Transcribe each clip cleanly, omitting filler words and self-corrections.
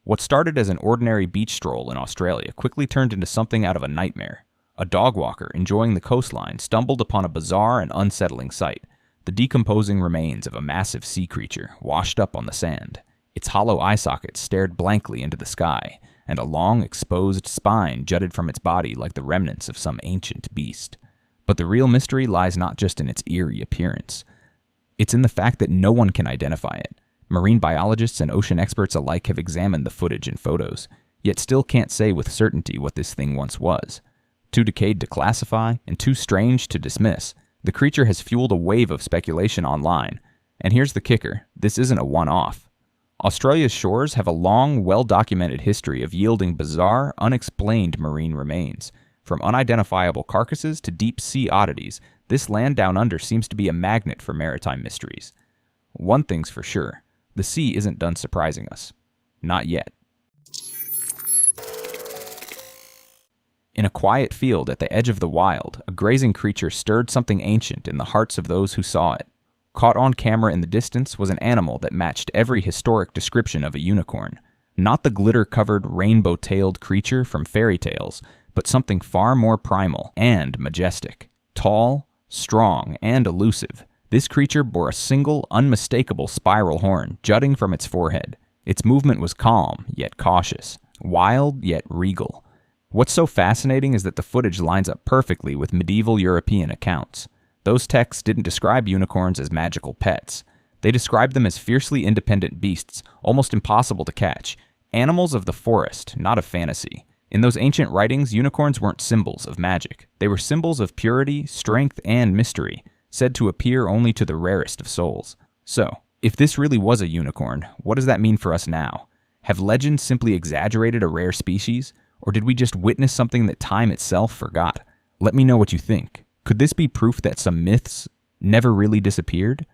What started as an ordinary beach stroll in Australia quickly turned into something out of a nightmare. A dog walker enjoying the coastline stumbled upon a bizarre and unsettling sight: the decomposing remains of a massive sea creature washed up on the sand. Its hollow eye sockets stared blankly into the sky, and a long, exposed spine jutted from its body like the remnants of some ancient beast. But the real mystery lies not just in its eerie appearance. It's in the fact that no one can identify it. Marine biologists and ocean experts alike have examined the footage and photos, yet still can't say with certainty what this thing once was. Too decayed to classify and too strange to dismiss, the creature has fueled a wave of speculation online. And here's the kicker: this isn't a one-off. Australia's shores have a long, well-documented history of yielding bizarre, unexplained marine remains. From unidentifiable carcasses to deep-sea oddities, this land down under seems to be a magnet for maritime mysteries. One thing's for sure: the sea isn't done surprising us. Not yet. In a quiet field at the edge of the wild, a grazing creature stirred something ancient in the hearts of those who saw it. Caught on camera in the distance was an animal that matched every historic description of a unicorn. Not the glitter-covered, rainbow-tailed creature from fairy tales, but something far more primal and majestic. Tall, strong, and elusive, this creature bore a single, unmistakable spiral horn jutting from its forehead. Its movement was calm, yet cautious, wild, yet regal. What's so fascinating is that the footage lines up perfectly with medieval European accounts. Those texts didn't describe unicorns as magical pets. They described them as fiercely independent beasts, almost impossible to catch. Animals of the forest, not of fantasy. In those ancient writings, unicorns weren't symbols of magic. They were symbols of purity, strength, and mystery, said to appear only to the rarest of souls. So, if this really was a unicorn, what does that mean for us now? Have legends simply exaggerated a rare species? Or did we just witness something that time itself forgot? Let me know what you think. Could this be proof that some myths never really disappeared?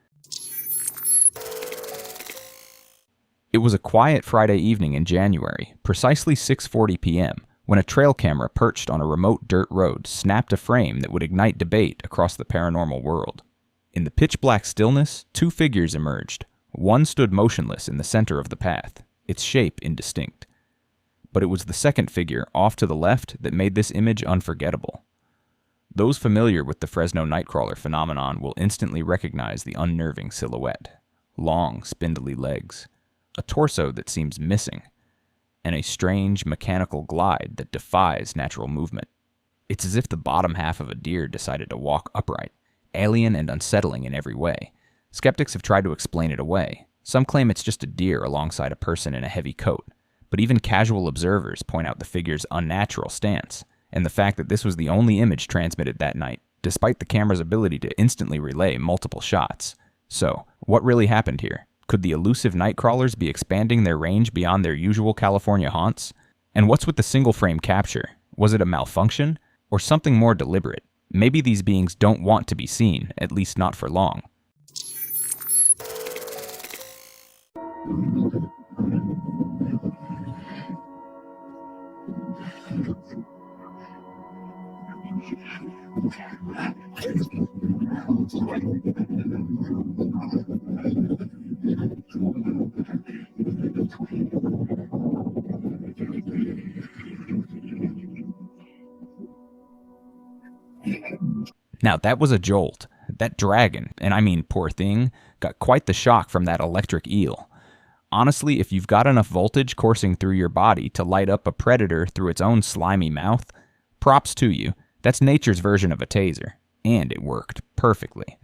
It was a quiet Friday evening in January, precisely 6:40 p.m., when a trail camera perched on a remote dirt road snapped a frame that would ignite debate across the paranormal world. In the pitch-black stillness, two figures emerged. One stood motionless in the center of the path, its shape indistinct. But it was the second figure, off to the left, that made this image unforgettable. Those familiar with the Fresno Nightcrawler phenomenon will instantly recognize the unnerving silhouette. Long, spindly legs, a torso that seems missing, and a strange, mechanical glide that defies natural movement. It's as if the bottom half of a deer decided to walk upright, alien and unsettling in every way. Skeptics have tried to explain it away. Some claim it's just a deer alongside a person in a heavy coat. But even casual observers point out the figure's unnatural stance, and the fact that this was the only image transmitted that night, despite the camera's ability to instantly relay multiple shots. So, what really happened here? Could the elusive Nightcrawlers be expanding their range beyond their usual California haunts? And what's with the single-frame capture? Was it a malfunction? Or something more deliberate? Maybe these beings don't want to be seen, at least not for long. Now that was a jolt. That dragon, and I mean poor thing, got quite the shock from that electric eel. Honestly, if you've got enough voltage coursing through your body to light up a predator through its own slimy mouth, props to you. That's nature's version of a taser. And it worked perfectly.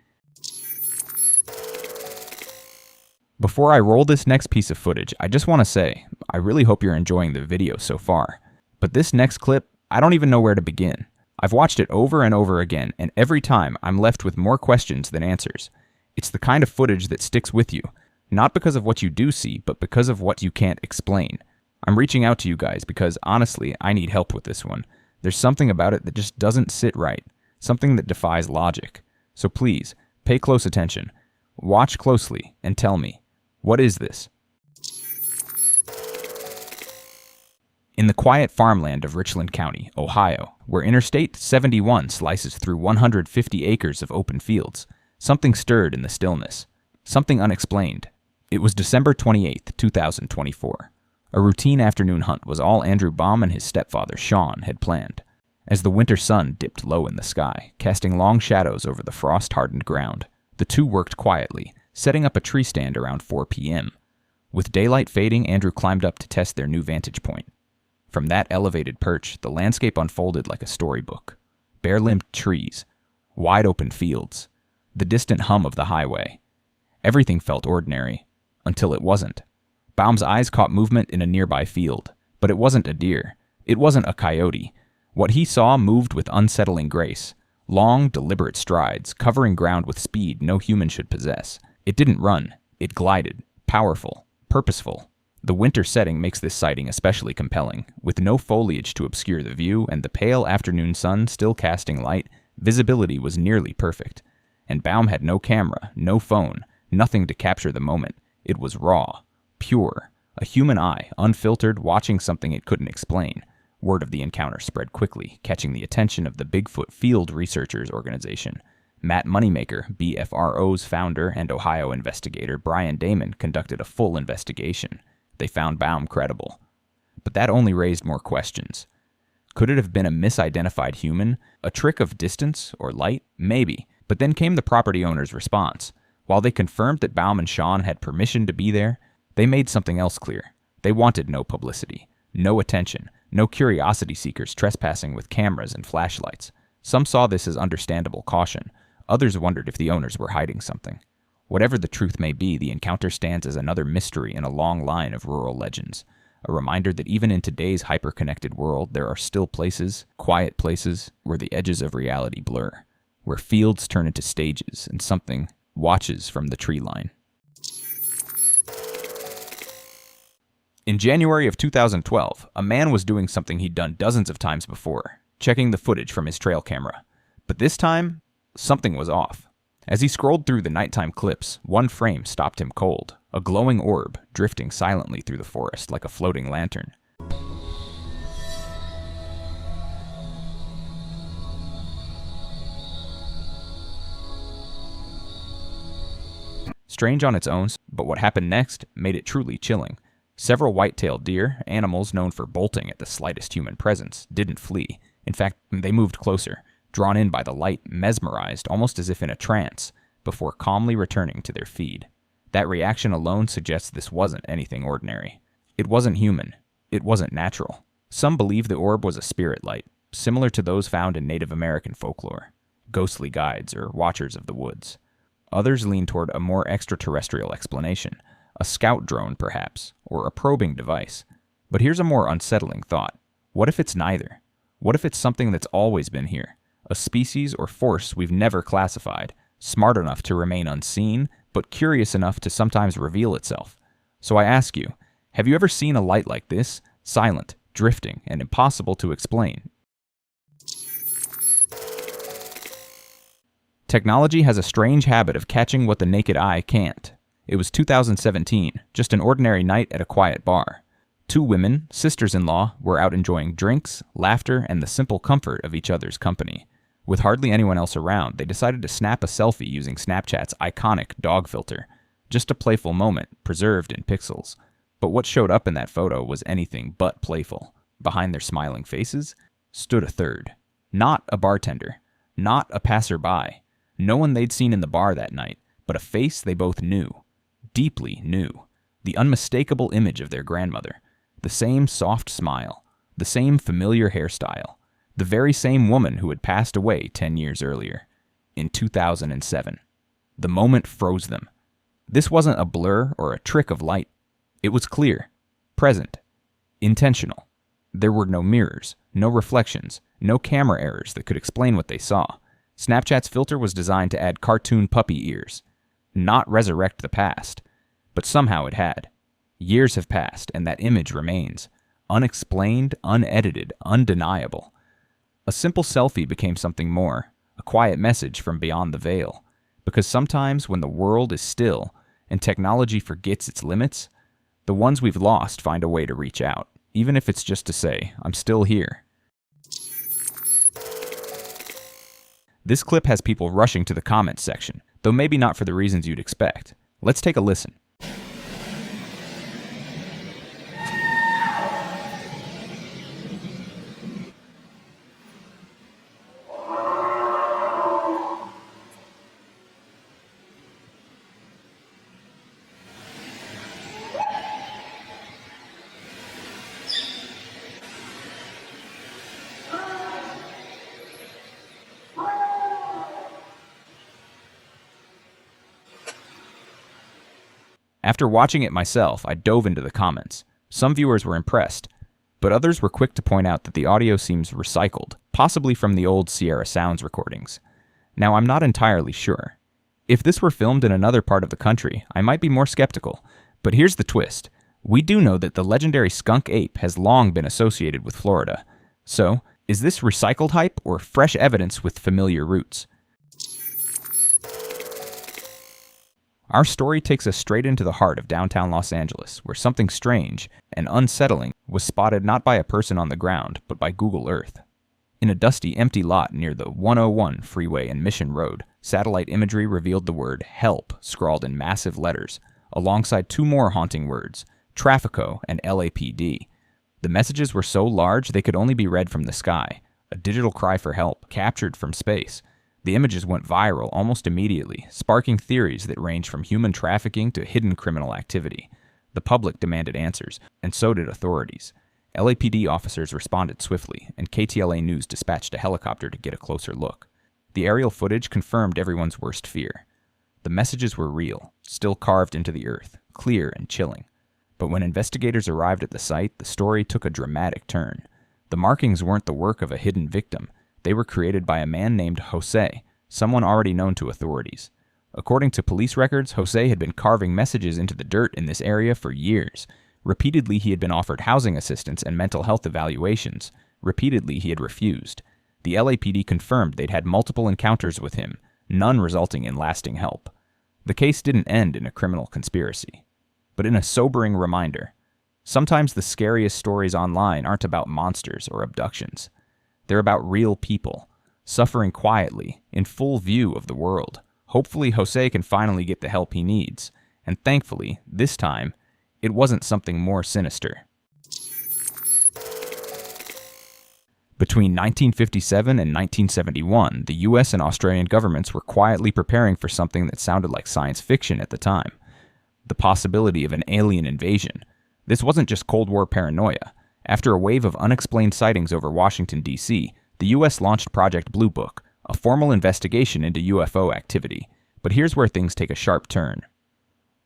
Before I roll this next piece of footage, I just want to say, I really hope you're enjoying the video so far. But this next clip, I don't even know where to begin. I've watched it over and over again, and every time I'm left with more questions than answers. It's the kind of footage that sticks with you, not because of what you do see, but because of what you can't explain. I'm reaching out to you guys because, honestly, I need help with this one. There's something about it that just doesn't sit right, something that defies logic. So please, pay close attention, watch closely, and tell me, what is this? In the quiet farmland of Richland County, Ohio, where Interstate 71 slices through 150 acres of open fields, something stirred in the stillness. Something unexplained. It was December 28, 2024. A routine afternoon hunt was all Andrew Baum and his stepfather, Sean, had planned. As the winter sun dipped low in the sky, casting long shadows over the frost-hardened ground, the two worked quietly, setting up a tree stand around 4 p.m. With daylight fading, Andrew climbed up to test their new vantage point. From that elevated perch, the landscape unfolded like a storybook. Bare-limbed trees, wide-open fields, the distant hum of the highway. Everything felt ordinary, until it wasn't. Baum's eyes caught movement in a nearby field, but it wasn't a deer. It wasn't a coyote. What he saw moved with unsettling grace, long, deliberate strides, covering ground with speed no human should possess. It didn't run. It glided, powerful, purposeful. The winter setting makes this sighting especially compelling. With no foliage to obscure the view and the pale afternoon sun still casting light, visibility was nearly perfect. And Baum had no camera, no phone, nothing to capture the moment. It was raw, pure, a human eye, unfiltered, watching something it couldn't explain. Word of the encounter spread quickly, catching the attention of the Bigfoot Field Researchers Organization. Matt Moneymaker, BFRO's founder and Ohio investigator Brian Damon conducted a full investigation. They found Baum credible. But that only raised more questions. Could it have been a misidentified human? A trick of distance or light? Maybe. But then came the property owner's response. While they confirmed that Baum and Sean had permission to be there, they made something else clear. They wanted no publicity, no attention, no curiosity seekers trespassing with cameras and flashlights. Some saw this as understandable caution. Others wondered if the owners were hiding something. Whatever the truth may be, the encounter stands as another mystery in a long line of rural legends. A reminder that even in today's hyper-connected world, there are still places, quiet places, where the edges of reality blur, where fields turn into stages and something watches from the tree line. In January of 2012, a man was doing something he'd done dozens of times before, checking the footage from his trail camera. But this time, something was off. As he scrolled through the nighttime clips, one frame stopped him cold, a glowing orb drifting silently through the forest like a floating lantern. Strange on its own, but what happened next made it truly chilling. Several white-tailed deer, animals known for bolting at the slightest human presence, didn't flee. In fact, they moved closer, drawn in by the light, mesmerized, almost as if in a trance, before calmly returning to their feed. That reaction alone suggests this wasn't anything ordinary. It wasn't human. It wasn't natural. Some believe the orb was a spirit light, similar to those found in Native American folklore, ghostly guides or watchers of the woods. Others lean toward a more extraterrestrial explanation, a scout drone perhaps, or a probing device. But here's a more unsettling thought. What if it's neither? What if it's something that's always been here? A species or force we've never classified, smart enough to remain unseen, but curious enough to sometimes reveal itself. So I ask you, have you ever seen a light like this, silent, drifting, and impossible to explain? Technology has a strange habit of catching what the naked eye can't. It was 2017, just an ordinary night at a quiet bar. Two women, sisters-in-law, were out enjoying drinks, laughter, and the simple comfort of each other's company. With hardly anyone else around, they decided to snap a selfie using Snapchat's iconic dog filter. Just a playful moment, preserved in pixels. But what showed up in that photo was anything but playful. Behind their smiling faces stood a third. Not a bartender. Not a passerby. No one they'd seen in the bar that night, but a face they both knew. Deeply knew. The unmistakable image of their grandmother. The same soft smile. The same familiar hairstyle. The very same woman who had passed away 10 years earlier. In 2007. The moment froze them. This wasn't a blur or a trick of light. It was clear. Present. Intentional. There were no mirrors, no reflections, no camera errors that could explain what they saw. Snapchat's filter was designed to add cartoon puppy ears, not resurrect the past. But somehow it had. Years have passed, and that image remains. Unexplained, unedited, undeniable. A simple selfie became something more, a quiet message from beyond the veil. Because sometimes when the world is still, and technology forgets its limits, the ones we've lost find a way to reach out. even if it's just to say, I'm still here. This clip has people rushing to the comments section, though maybe not for the reasons you'd expect. Let's take a listen. After watching it myself, I dove into the comments. Some viewers were impressed, but others were quick to point out that the audio seems recycled, possibly from the old Sierra Sounds recordings. Now, I'm not entirely sure. If this were filmed in another part of the country, I might be more skeptical, but here's the twist. We do know that the legendary skunk ape has long been associated with Florida. So, is this recycled hype or fresh evidence with familiar roots? Our story takes us straight into the heart of downtown Los Angeles, where something strange and unsettling was spotted not by a person on the ground, but by Google Earth. In a dusty, empty lot near the 101 freeway and Mission Road, satellite imagery revealed the word HELP scrawled in massive letters, alongside two more haunting words, Trafico and LAPD. The messages were so large they could only be read from the sky, a digital cry for help captured from space. The images went viral almost immediately, sparking theories that ranged from human trafficking to hidden criminal activity. The public demanded answers, and so did authorities. LAPD officers responded swiftly, and KTLA News dispatched a helicopter to get a closer look. The aerial footage confirmed everyone's worst fear. The messages were real, still carved into the earth, clear and chilling. But when investigators arrived at the site, the story took a dramatic turn. The markings weren't the work of a hidden victim. They were created by a man named Jose, someone already known to authorities. According to police records, Jose had been carving messages into the dirt in this area for years. Repeatedly, he had been offered housing assistance and mental health evaluations. Repeatedly, he had refused. The LAPD confirmed they'd had multiple encounters with him, none resulting in lasting help. The case didn't end in a criminal conspiracy, but in a sobering reminder. Sometimes the scariest stories online aren't about monsters or abductions. They're about real people, suffering quietly, in full view of the world. Hopefully, Jose can finally get the help he needs. And thankfully, this time, it wasn't something more sinister. Between 1957 and 1971, the US and Australian governments were quietly preparing for something that sounded like science fiction at the time. The possibility of an alien invasion. This wasn't just Cold War paranoia. After a wave of unexplained sightings over Washington, D.C., the U.S. launched Project Blue Book, a formal investigation into UFO activity. But here's where things take a sharp turn.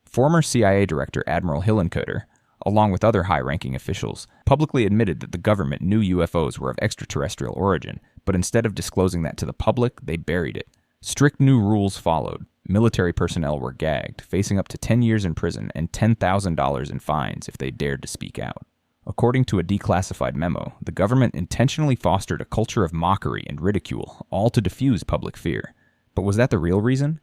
Former CIA Director Admiral Hillenkoetter, along with other high-ranking officials, publicly admitted that the government knew UFOs were of extraterrestrial origin, but instead of disclosing that to the public, they buried it. Strict new rules followed. Military personnel were gagged, facing up to 10 years in prison and $10,000 in fines if they dared to speak out. According to a declassified memo, the government intentionally fostered a culture of mockery and ridicule, all to diffuse public fear. But was that the real reason?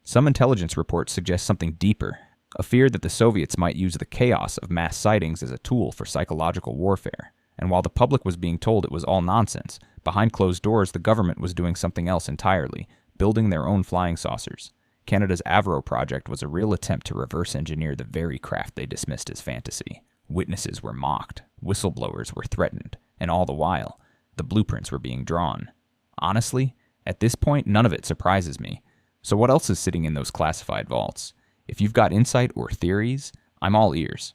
Some intelligence reports suggest something deeper, a fear that the Soviets might use the chaos of mass sightings as a tool for psychological warfare. And while the public was being told it was all nonsense, behind closed doors the government was doing something else entirely, building their own flying saucers. Canada's Avro project was a real attempt to reverse engineer the very craft they dismissed as fantasy. Witnesses were mocked, whistleblowers were threatened, and all the while, the blueprints were being drawn. Honestly, at this point, none of it surprises me. So what else is sitting in those classified vaults? If you've got insight or theories, I'm all ears.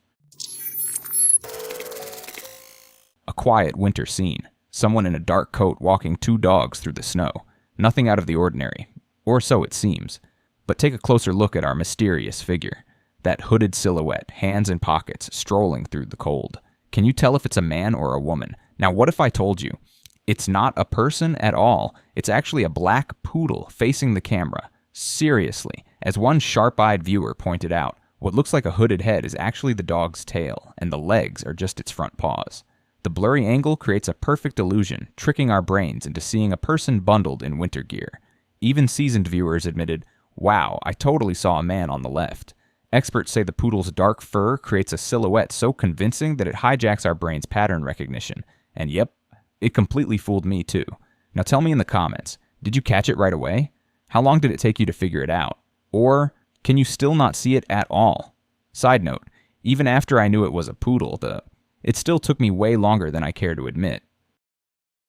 A quiet winter scene. Someone in a dark coat walking two dogs through the snow. Nothing out of the ordinary, or so it seems. But take a closer look at our mysterious figure. That hooded silhouette, hands in pockets, strolling through the cold. Can you tell if it's a man or a woman? Now, what if I told you it's not a person at all? It's actually a black poodle facing the camera. Seriously, as one sharp-eyed viewer pointed out, what looks like a hooded head is actually the dog's tail, and the legs are just its front paws. The blurry angle creates a perfect illusion, tricking our brains into seeing a person bundled in winter gear. Even seasoned viewers admitted, "Wow, I totally saw a man on the left." Experts say the poodle's dark fur creates a silhouette so convincing that it hijacks our brain's pattern recognition. And yep, it completely fooled me too. Now tell me in the comments, did you catch it right away? How long did it take you to figure it out? Or can you still not see it at all? Side note, even after I knew it was a poodle, it still took me way longer than I care to admit.